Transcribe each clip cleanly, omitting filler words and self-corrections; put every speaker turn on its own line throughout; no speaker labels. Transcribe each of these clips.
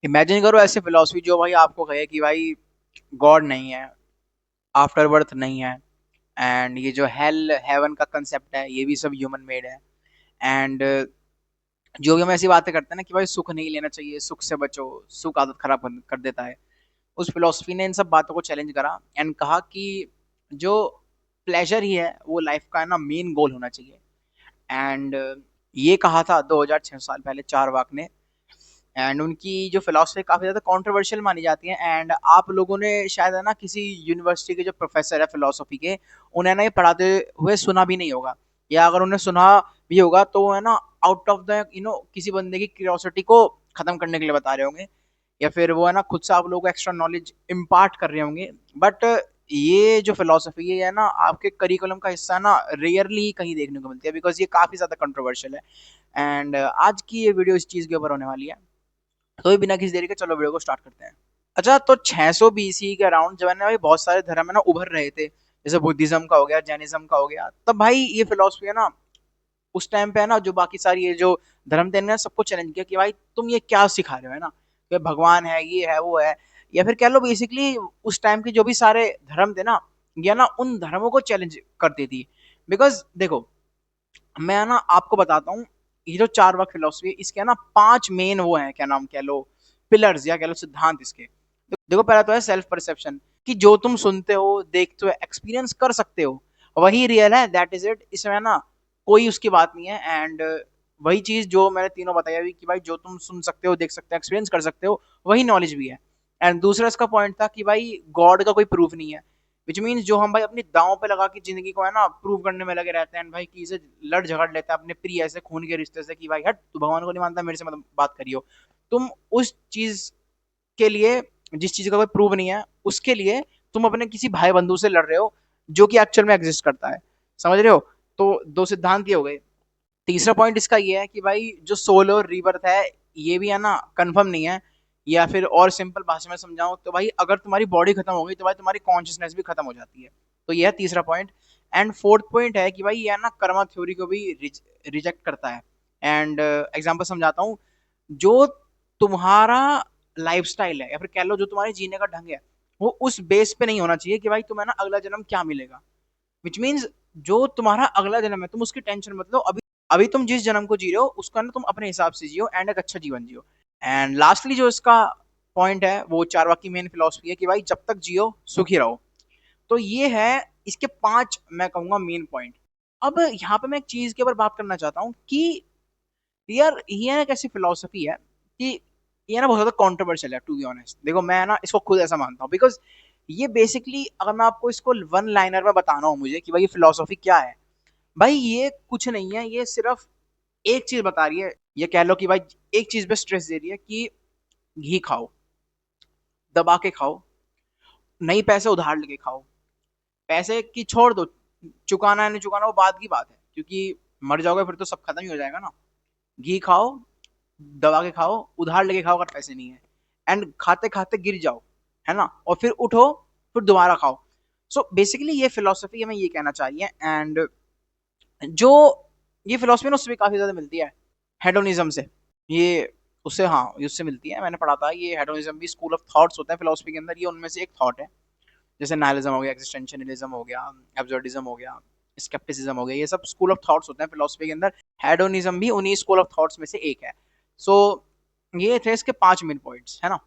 Imagine करो ऐसे philosophy जो भाई आपको कहे कि भाई गॉड नहीं है, आफ्टर बर्थ नहीं है, एंड ये जो हेल हेवन का कंसेप्ट है ये भी सब ह्यूमन मेड है। एंड जो भी हम ऐसी बातें करते हैं ना कि भाई सुख नहीं लेना चाहिए, सुख से बचो, सुख आदत खराब कर देता है, उस फिलोसफी ने इन सब बातों को चैलेंज करा एंड कहा कि जो प्लेजर ही है वो लाइफ का है ना मेन गोल होना चाहिए। एंड ये कहा था 2006 साल पहले चारवाक ने। एंड उनकी जो फिलोसफी काफी ज्यादा कंट्रोवर्शियल मानी जाती है। एंड आप लोगों ने शायद है ना किसी यूनिवर्सिटी के जो प्रोफेसर है फिलोसफी के, उन्हें ना ये पढ़ाते हुए सुना भी नहीं होगा, या अगर उन्हें सुना भी होगा तो वो है ना आउट ऑफ द किसी बंदे की क्यूरियोसिटी को खत्म करने के लिए बता रहे होंगे, या फिर वो है ना खुद से आप लोगों को एक्स्ट्रा नॉलेज इम्पार्ट कर रहे होंगे। बट ये जो फिलोसफी है ना आपके करिकुलम का हिस्सा ना रेयरली कहीं देखने को मिलती है, बिकॉज ये काफी ज्यादा कंट्रोवर्शियल है। एंड आज की ये वीडियो इस चीज के ऊपर होने वाली है। तो बिना किसी देरी के चलो वीडियो को स्टार्ट करते हैं। अच्छा, तो 600 बीसी के अराउंड जब है ना भाई बहुत सारे धर्म है ना उभर रहे थे, जैसे बुद्धिज्म का हो गया, जैनिज्म का हो गया, तब भाई ये फिलोसफी है ना उस टाइम पे है ना जो बाकी सारी ये जो धर्म थे ना सबको चैलेंज किया कि भाई तुम ये क्या सिखा रहे हो, है ना कि भगवान है, ये है, वो है, या फिर कह लो बेसिकली उस टाइम के जो भी सारे धर्म थे ना, ये ना उन धर्मों को चैलेंज करती थी। बिकॉज देखो, मैं ना आपको बताता हूँ, ये जो चार वाक फिलोसफी है इसके ना 5 मेन वो हैं, क्या नाम कह लो, पिलर्स या कह लो सिद्धांत इसके। देखो, पहला तो है सेल्फ परसेप्शन, कि जो तुम सुनते हो, देखते हो, एक्सपीरियंस कर सकते हो वही रियल है, दैट इज इट, इसमें ना कोई उसकी बात नहीं है। एंड वही चीज जो मैंने तीनों बताई अभी कि भाई जो तुम सुन सकते हो, देख सकते हो, एक्सपीरियंस कर सकते हो, वही नॉलेज भी है। एंड दूसरा इसका पॉइंट था कि भाई गॉड का कोई प्रूफ नहीं है, विच मीन्स जो हम भाई अपनी दांव पे लगा के जिंदगी को है ना प्रूव करने में लगे रहते हैं भाई, किसी से लड़ झगड़ लेते हैं अपने प्रिय से, खून के रिश्ते से, कि भाई हट तू भगवान को नहीं मानता, मेरे से मतलब बात करियो। तुम उस चीज के लिए, जिस चीज का कोई प्रूव नहीं है, उसके लिए तुम अपने किसी भाई बंधु से लड़ रहे हो जो कि एक्चुअल में एग्जिस्ट करता है। समझ रहे हो? तो दो सिद्धांत ये हो गए। तीसरा पॉइंट इसका ये है कि भाई जो सोल और रीबर्थ है ये भी है ना कंफर्म नहीं है, या फिर और सिंपल भाषा में समझाऊं तो भाई अगर तुम्हारी बॉडी खत्म हो गई तो भाई तुम्हारी कॉन्शियसनेस भी खत्म हो जाती है। तो ये है तीसरा पॉइंट। एंड फोर्थ पॉइंट है कि भाई ये है ना कर्मा थ्योरी को भी रिजेक्ट करता है। एंड एग्जांपल समझाता हूँ, जो तुम्हारा लाइफस्टाइल है या फिर कह लो जो तुम्हारे जीने का ढंग है, वो उस बेस पे नहीं होना चाहिए कि भाई तुम्हें ना अगला जन्म क्या मिलेगा। विच मीन्स जो तुम्हारा अगला जन्म है तुम उसकी टेंशन मत लो, अभी अभी तुम जिस जन्म को जी रहे हो उसका ना तुम अपने हिसाब से जियो एंड एक अच्छा जीवन जियो। एंड लास्टली जो इसका पॉइंट है वो चारवाक की मेन फिलोसफी है कि भाई जब तक जियो सुखी रहो। तो ये है इसके 5 मैं कहूंगा मेन पॉइंट। अब यहाँ पे मैं एक चीज के ऊपर बात करना चाहता हूँ कि यार ये ना एक ऐसी फिलोसफी है कि ये ना बहुत ज्यादा कॉन्ट्रोवर्शियल है, टू बी ऑनेस्ट। देखो मैं ना इसको खुद ऐसा मानता हूँ, बिकॉज ये बेसिकली अगर मैं आपको इसको वन लाइनर में बताना हो मुझे कि भाई ये फिलोसफी क्या है, भाई ये कुछ नहीं है, ये सिर्फ एक चीज बता रही है, ये कह लो कि भाई एक चीज पे स्ट्रेस दे रही है कि घी खाओ, दबा के खाओ, नहीं पैसे उधार लेके खाओ, पैसे की छोड़ दो, चुकाना है नहीं चुकाना वो बात की बात है, क्योंकि मर जाओगे फिर तो सब खत्म ही हो जाएगा ना। घी खाओ, दबा के खाओ, उधार लेके खाओ अगर पैसे नहीं है, एंड खाते खाते गिर जाओ, है ना, और फिर उठो, फिर दोबारा खाओ। सो बेसिकली ये फिलोसफी हमें ये कहना चाहिए। एंड जो ये फिलोसफी ना उससे भी काफी ज्यादा मिलती है, हेडोनिज्म से। ये उससे, हाँ, ये उससे मिलती है, मैंने पढ़ा था ये हेडोनिज्म भी स्कूल ऑफ थॉट्स होता है फिलोसफी के अंदर, ये उनमें से एक थॉट है। जैसे नाइलिज्म हो गया, एक्जिस्टेंशियलिज्म हो गया, एब्सर्डिज्म हो गया, स्केप्टिसिज्म हो गया, ये सब स्कूल ऑफ थॉट्स होते हैं फिलोसफी के अंदर। हेडोनिज्म भी उन्हीं स्कूल ऑफ थॉट्स में से एक है। सो ये थे इसके 5 मेन पॉइंट्स, है ना।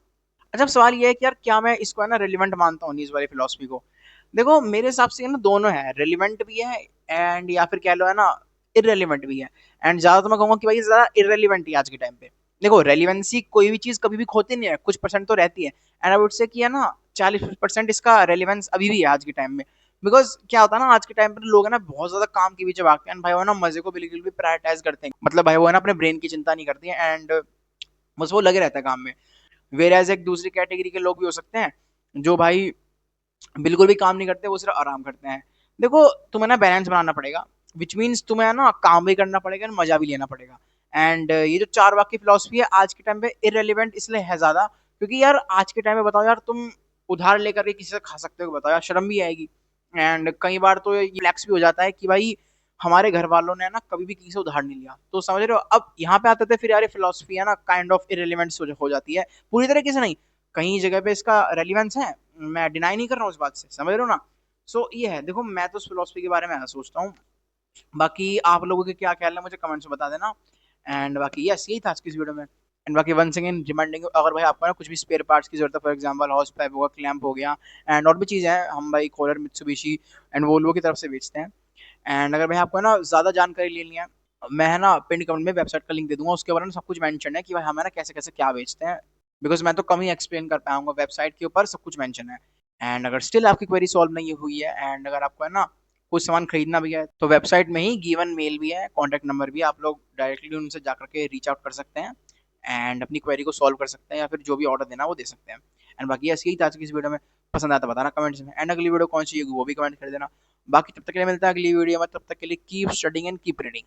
अच्छा, अब सवाल ये है कि यार क्या मैं इसको है ना रिलेवेंट मानता हूँ इस वाली फिलोसफी को। देखो मेरे हिसाब से ना दोनों है, रिलेवेंट भी है एंड या फिर कह लो है ना इरेलीवेंट भी है। एंड ज्यादा तो मैं कहूंगा कि भाई ज्यादा इरेलीवेंट ही आज के टाइम पे। देखो रेलिवेंसी कोई भी चीज कभी भी खोती नहीं है, कुछ परसेंट तो रहती है। एंड आई वुड से कि है ना 40% इसका रेलिवेंस अभी भी है आज के टाइम में। बिकॉज क्या होता है ना आज के टाइम पे लोग है ना बहुत ज्यादा काम के पीछे भागते हैं भाई, वो है ना मजे को बिल्कुल भी प्रायोरिटाइज करते हैं, मतलब भाई वो है ना अपने ब्रेन की चिंता नहीं करती है, एंड बस वो लगे रहता है काम में। वेर एज एक दूसरी कैटेगरी के लोग भी हो सकते हैं जो भाई बिल्कुल भी काम नहीं करते, वो सिर्फ आराम करते हैं। देखो तुम्हें ना बैलेंस बनाना पड़ेगा, विच मीन्स तुम्हें है ना काम भी करना पड़ेगा और मजा भी लेना पड़ेगा। एंड ये जो चार वाक की फिलोसफी है आज के टाइम पे इरेलीवेंट इसलिए है ज्यादा, क्योंकि यार आज के टाइम में बताओ यार तुम उधार लेकर के किसी से खा सकते हो? बताओ यार, शर्म भी आएगी। एंड कई बार तो ये फ्लैक्स भी हो जाता है कि भाई हमारे घर वालों ने ना कभी भी किसी से उधार नहीं लिया, तो समझ रहे हो। अब यहाँ पे आते थे फिर यार, ये फिलोसफी है ना काइंड ऑफ इरेलीवेंट हो जाती है, पूरी तरीके से नहीं, कहीं जगह पे इसका रेलिवेंस है, मैं डिनाई नहीं कर रहा हूँ इस बात से, समझ रहे हो ना। सो ये है, देखो मैं तो इस फिलोसफी के बारे में ऐसा सोचता हूँ। बाकी आप लोगों के क्या ख्याल है मुझे कमेंट्स में बता देना। एंड बाकी यस, यही था आज की इस वीडियो में। एंड बाकी वंस अगेन रिमाइंडिंग, अगर भाई आपको ना कुछ भी स्पेयर पार्ट्स की जरूरत है, फॉर एग्जांपल हॉर्स पाइप होगा, क्लैंप हो गया, एंड और भी चीज़ें हैं, हम भाई कोलर, मित्सुबिशी एंड वोल्वो की तरफ से बेचते हैं। एंड अगर भाई आपको ना ज़्यादा जानकारी लेनी है, मैं है ना पिन कमेंट में वेबसाइट का लिंक दे दूंगा, उसके बारे में सब कुछ मेंशन है कि भाई हम है ना कैसे कैसे क्या बेचते हैं, बिकॉज मैं तो कम ही एक्सप्लेन कर पाऊंगा, वेबसाइट के ऊपर सब कुछ मेंशन है। एंड अगर स्टिल आपकी क्वेरी सॉल्व नहीं हुई है, एंड अगर आपको है ना कुछ सामान खरीदना भी है, तो वेबसाइट में ही गिवन मेल भी है, कॉन्टैक्ट नंबर भी है, आप लोग डायरेक्टली उनसे जाकर के रीच आउट कर सकते हैं एंड अपनी क्वेरी को सॉल्व कर सकते हैं, या फिर जो भी ऑर्डर देना है वो दे सकते हैं। एंड बाकी ऐसी ही था आज की इस वीडियो में, पसंद आया तो बताना कमेंट्स में, एंड अगली वीडियो कौन सी होगी वो भी कमेंट कर देना। बाकी तब तक के लिए मिलता है अगली वीडियो में, तब तक के लिए keep studying and keep reading.